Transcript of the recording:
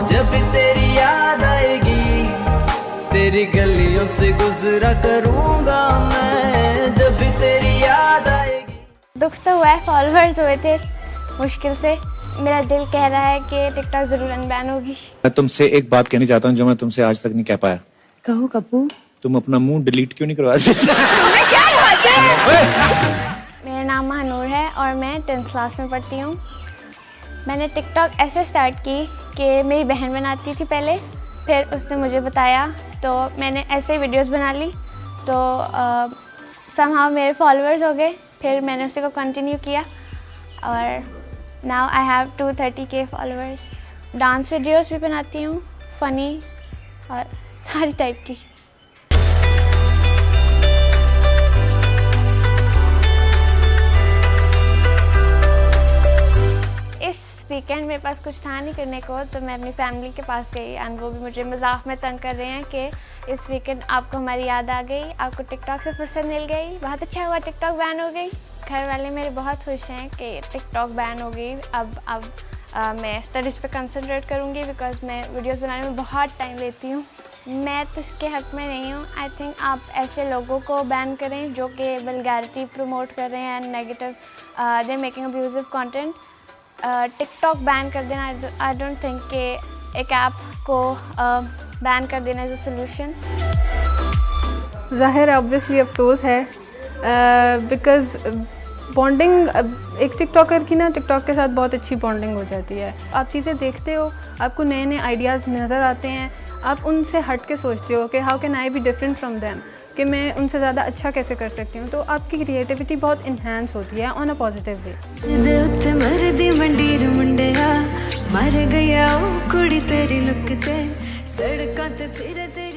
जब तेरी याद आएगी तेरी गलियों से गुजरा करूँगा मैं, जब तेरी याद आएगी। दुख तो हुआ है, फॉलोअर्स हुए थे मुश्किल से। मेरा दिल कह रहा है कि टिकटॉक जरूर अनबैन होगी। मैं तुमसे एक बात कहनी चाहता हूँ जो मैं तुमसे आज तक नहीं कह पाया। कहो कपूर। तुम अपना मुंह डिलीट क्यों नहीं करवाते? मेरा नाम महानूर है और मैं 10th क्लास में पढ़ती हूँ। मैंने टिकटॉक ऐसे स्टार्ट की कि मेरी बहन बनाती थी पहले, फिर उसने मुझे बताया तो मैंने ऐसे ही वीडियोस बना ली, तो समहाउ मेरे फॉलोअर्स हो गए। फिर मैंने उसी को कंटिन्यू किया और now I have 230K followers. Dance videos भी बनाती हूँ, फ़नी और सारी टाइप की। इस वीकेंड मेरे पास कुछ था नहीं करने को, तो मैं अपनी फैमिली के पास गई एंड वो भी मुझे मजाक में तंग कर रहे हैं कि इस वीकेंड आपको हमारी याद आ गई, आपको टिकटॉक से फुर्सत मिल गई, बहुत अच्छा हुआ टिकटॉक बैन हो गई। घर वाले मेरे बहुत खुश हैं कि टिकटॉक बैन हो गई। अब मैं स्टडीज़ पे कंसंट्रेट करूँगी बिकॉज मैं वीडियोस बनाने में बहुत टाइम लेती हूँ। मैं तो इसके हक़ में नहीं हूँ। आई थिंक आप ऐसे लोगों को बैन करें जो कि वल्गैरिटी प्रमोट कर रहे हैं and negative they making abusive content. TikTok ban कर देना, आई डोंट थिंक कि एक ऐप को बैन कर देना इज़ अ सोल्यूशन। ज़ाहिर ऑब्वियसली अफसोस है बिकॉज़ बॉन्डिंग एक टिकटॉकर की ना टिकटॉक के साथ बहुत अच्छी बॉन्डिंग हो जाती है। आप चीज़ें देखते हो, आपको नए नए आइडियाज़ नज़र आते हैं, आप उनसे हट के सोचते हो कि how can I be different from them, कि मैं उनसे ज़्यादा अच्छा कैसे कर सकती हूँ। तो आपकी क्रिएटिविटी बहुत इन्हांस होती है ऑन अ पॉजिटिव वे। मर गया ओ कुड़ी तेरी लुक ते सड़कां ते फिरदे